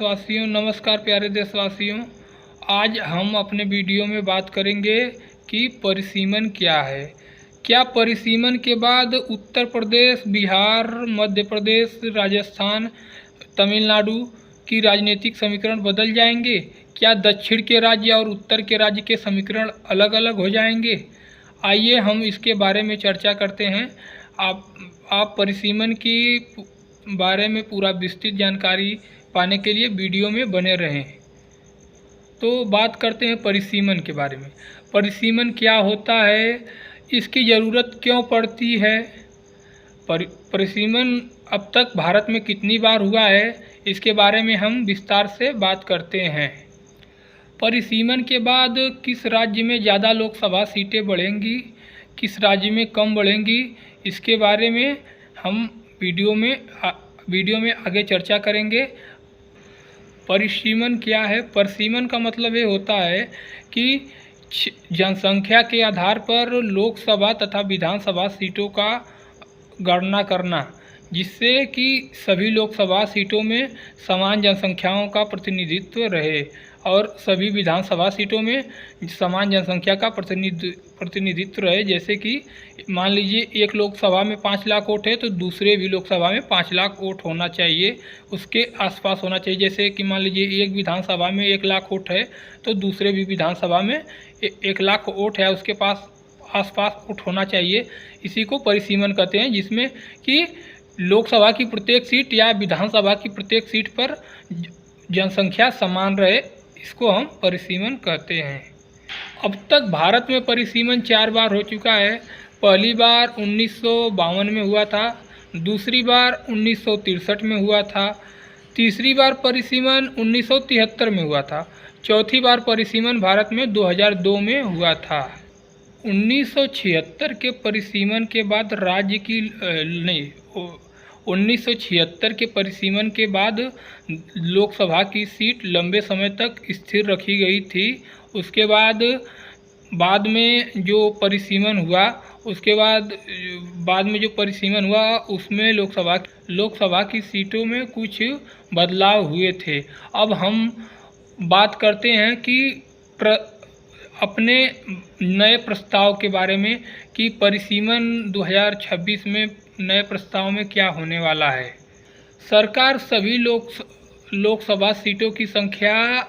देशवासियों, नमस्कार प्यारे देशवासियों। आज हम अपने वीडियो में बात करेंगे कि परिसीमन क्या है। क्या परिसीमन के बाद उत्तर प्रदेश, बिहार, मध्य प्रदेश, राजस्थान, तमिलनाडु की राजनीतिक समीकरण बदल जाएंगे? क्या दक्षिण के राज्य और उत्तर के राज्य के समीकरण अलग अलग हो जाएंगे? आइए हम इसके बारे में चर्चा करते हैं। आप परिसीमन की बारे में पूरा विस्तृत जानकारी पाने के लिए वीडियो में बने रहें। तो बात करते हैं परिसीमन के बारे में। परिसीमन क्या होता है, इसकी ज़रूरत क्यों पड़ती है, परिसीमन अब तक भारत में कितनी बार हुआ है, इसके बारे में हम विस्तार से बात करते हैं। परिसीमन के बाद किस राज्य में ज़्यादा लोकसभा सीटें बढ़ेंगी, किस राज्य में कम बढ़ेंगी, इसके बारे में हम वीडियो में आगे चर्चा करेंगे। परिसीमन क्या है? परिसीमन का मतलब ये होता है कि जनसंख्या के आधार पर लोकसभा तथा विधानसभा सीटों का गणना करना, जिससे कि सभी लोकसभा सीटों में समान जनसंख्याओं का प्रतिनिधित्व रहे और सभी विधानसभा सीटों में समान जनसंख्या का प्रतिनिधित्व रहे। जैसे कि मान लीजिए एक लोकसभा में 5 लाख वोट है तो दूसरे भी लोकसभा में 5 लाख वोट होना चाहिए, उसके आसपास होना चाहिए। जैसे कि मान लीजिए एक विधानसभा में 1 लाख वोट है तो दूसरे भी विधानसभा में 1 लाख वोट है, उसके पास आसपास वोट होना चाहिए। इसी को परिसीमन कहते हैं, जिसमें कि लोकसभा की प्रत्येक सीट या विधानसभा की प्रत्येक सीट पर जनसंख्या समान रहे, इसको हम परिसीमन कहते हैं। अब तक भारत में परिसीमन 4 बार हो चुका है। पहली बार 1952 में हुआ था, दूसरी बार 1963 में हुआ था, तीसरी बार परिसीमन 1973 में हुआ था, चौथी बार परिसीमन भारत में 2002 में हुआ था। 1976 के परिसीमन के बाद 1976 के परिसीमन के बाद लोकसभा की सीट लंबे समय तक स्थिर रखी गई थी। उसके बाद में जो परिसीमन हुआ उसमें लोकसभा की सीटों में कुछ बदलाव हुए थे। अब हम बात करते हैं कि अपने नए प्रस्ताव के बारे में कि परिसीमन 2026 में नए प्रस्ताव में क्या होने वाला है। सरकार सभी लोकसभा सीटों की संख्या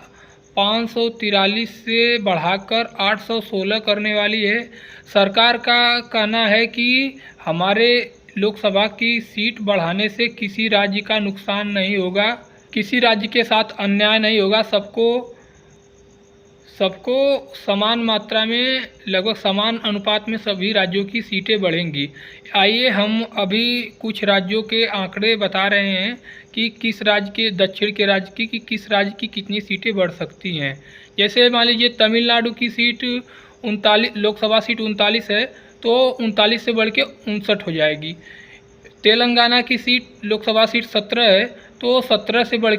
543 से बढ़ाकर 816 करने वाली है। सरकार का कहना है कि हमारे लोकसभा की सीट बढ़ाने से किसी राज्य का नुकसान नहीं होगा, किसी राज्य के साथ अन्याय नहीं होगा, सबको समान मात्रा में, लगभग समान अनुपात में सभी राज्यों की सीटें बढ़ेंगी। आइए हम अभी कुछ राज्यों के आंकड़े बता रहे हैं कि किस राज्य के, दक्षिण के राज्य की, कि किस राज्य की कितनी सीटें बढ़ सकती हैं। जैसे मान लीजिए तमिलनाडु की सीट 39, लोकसभा सीट 39 है तो 39 से बढ़ के 59 हो जाएगी। तेलंगाना की सीट, लोकसभा सीट 17 है तो 17 से बढ़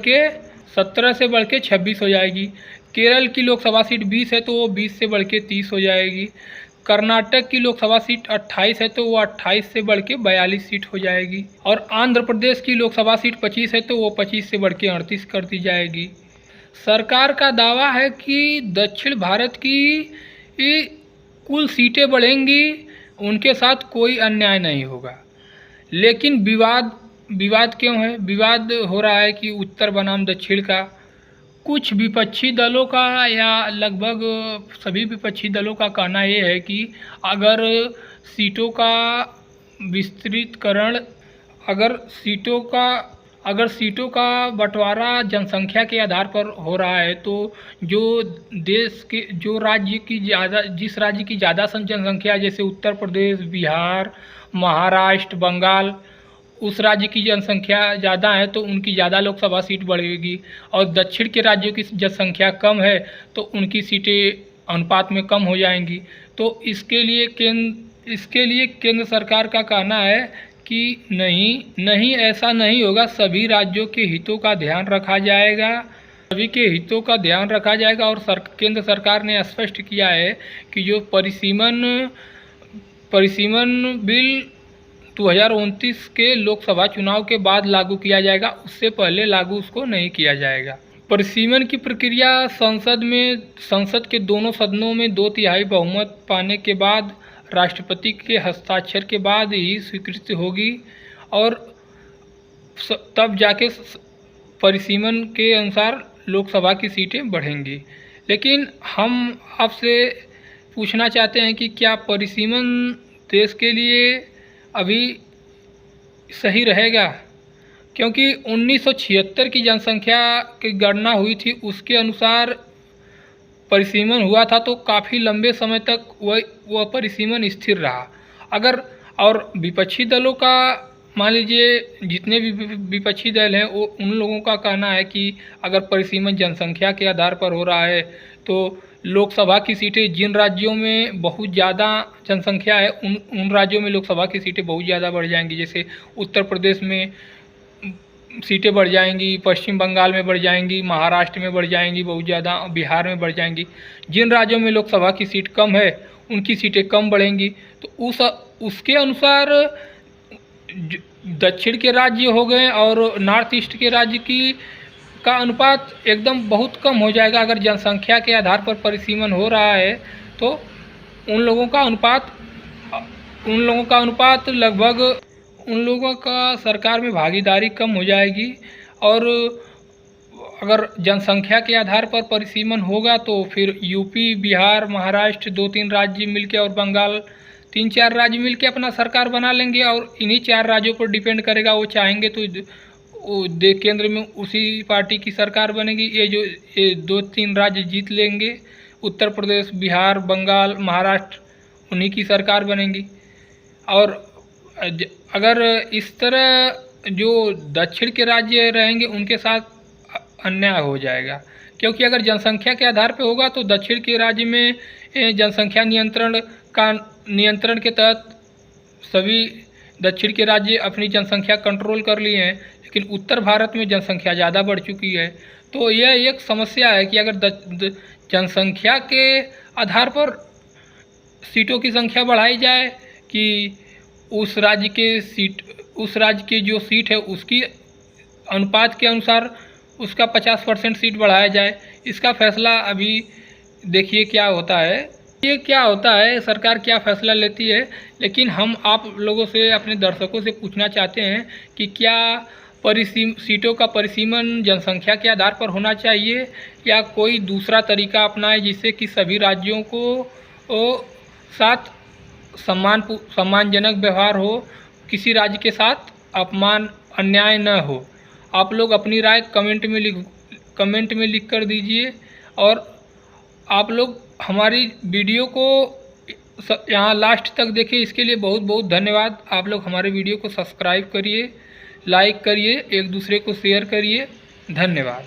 के 26 हो जाएगी। केरल की लोकसभा सीट 20 है तो वो 20 से बढ़ के 30 हो जाएगी। कर्नाटक की लोकसभा सीट 28 है तो वो 28 से बढ़ के 42 सीट हो जाएगी। और आंध्र प्रदेश की लोकसभा सीट 25 है तो वो 25 से बढ़ के 38 कर दी जाएगी। सरकार का दावा है कि दक्षिण भारत की कुल सीटें बढ़ेंगी, उनके साथ कोई अन्याय नहीं होगा। लेकिन विवाद क्यों है? विवाद हो रहा है कि उत्तर बनाम दक्षिण का। कुछ विपक्षी दलों का या लगभग सभी विपक्षी दलों का कहना ये है कि अगर सीटों का विस्तृतकरण, अगर सीटों का बंटवारा जनसंख्या के आधार पर हो रहा है तो जिस राज्य की ज़्यादा जनसंख्या, जैसे उत्तर प्रदेश, बिहार, महाराष्ट्र, बंगाल, उस राज्य की जनसंख्या ज़्यादा है तो उनकी ज़्यादा लोकसभा सीट बढ़ेगी। और दक्षिण के राज्यों की जनसंख्या कम है तो उनकी सीटें अनुपात में कम हो जाएंगी। तो इसके लिए केंद्र सरकार का कहना है कि नहीं, ऐसा नहीं होगा। सभी राज्यों के हितों का ध्यान रखा जाएगा, और केंद्र सरकार ने स्पष्ट किया है कि जो परिसीमन बिल 2029 के लोकसभा चुनाव के बाद लागू किया जाएगा, उससे पहले लागू उसको नहीं किया जाएगा। परिसीमन की प्रक्रिया संसद के दोनों सदनों में 2/3 बहुमत पाने के बाद राष्ट्रपति के हस्ताक्षर के बाद ही स्वीकृति होगी और तब जाके परिसीमन के अनुसार लोकसभा की सीटें बढ़ेंगी। लेकिन हम आपसे पूछना चाहते हैं कि क्या परिसीमन देश के लिए अभी सही रहेगा? क्योंकि 1976 की जनसंख्या की गणना हुई थी, उसके अनुसार परिसीमन हुआ था, तो काफ़ी लंबे समय तक वह परिसीमन स्थिर रहा। अगर और विपक्षी दलों का मान लीजिए, जितने भी विपक्षी दल हैं वो उन लोगों का कहना है कि अगर परिसीमन जनसंख्या के आधार पर हो रहा है तो लोकसभा की सीटें जिन राज्यों में बहुत ज़्यादा जनसंख्या है उन राज्यों में लोकसभा की सीटें बहुत ज़्यादा बढ़ जाएंगी। जैसे उत्तर प्रदेश में सीटें बढ़ जाएंगी, पश्चिम बंगाल में बढ़ जाएंगी, महाराष्ट्र में बढ़ जाएंगी बहुत ज़्यादा, बिहार में बढ़ जाएंगी। जिन राज्यों में लोकसभा की सीट कम है उनकी सीटें कम बढ़ेंगी। तो उसके अनुसार दक्षिण के राज्य हो गए और नॉर्थ ईस्ट के राज्य का अनुपात एकदम बहुत कम हो जाएगा। अगर जनसंख्या के आधार पर परिसीमन हो रहा है तो उन लोगों का सरकार में भागीदारी कम हो जाएगी। और अगर जनसंख्या के आधार पर परिसीमन होगा तो फिर यूपी, बिहार, महाराष्ट्र 2-3 राज्य मिलके और बंगाल 3-4 राज्य मिलके अपना सरकार बना लेंगे और इन्हीं 4 राज्यों पर डिपेंड करेगा। वो चाहेंगे तो केंद्र में उसी पार्टी की सरकार बनेगी। ये 2-3 राज्य जीत लेंगे, उत्तर प्रदेश, बिहार, बंगाल, महाराष्ट्र, उन्हीं की सरकार बनेगी। और अगर इस तरह जो दक्षिण के राज्य रहेंगे उनके साथ अन्याय हो जाएगा, क्योंकि अगर जनसंख्या के आधार पर होगा तो दक्षिण के राज्य में जनसंख्या नियंत्रण के तहत सभी दक्षिण के राज्य अपनी जनसंख्या कंट्रोल कर लिए हैं, लेकिन उत्तर भारत में जनसंख्या ज़्यादा बढ़ चुकी है। तो यह एक समस्या है कि अगर जनसंख्या के आधार पर सीटों की संख्या बढ़ाई जाए कि उस राज्य की जो सीट है उसकी अनुपात के अनुसार उसका 50% सीट बढ़ाया जाए। इसका फैसला अभी देखिए क्या होता है, ये क्या होता है, सरकार क्या फ़ैसला लेती है। लेकिन हम आप लोगों से, अपने दर्शकों से पूछना चाहते हैं कि क्या सीटों का परिसीमन जनसंख्या के आधार पर होना चाहिए या कोई दूसरा तरीका अपनाए जिससे कि सभी राज्यों को साथ सम्मानजनक व्यवहार हो, किसी राज्य के साथ अन्याय न हो। आप लोग अपनी राय कमेंट में लिख कर दीजिए और आप लोग हमारी वीडियो को यहाँ लास्ट तक देखिए। इसके लिए बहुत बहुत धन्यवाद। आप लोग हमारे वीडियो को सब्सक्राइब करिए, लाइक करिए, एक दूसरे को शेयर करिए। धन्यवाद।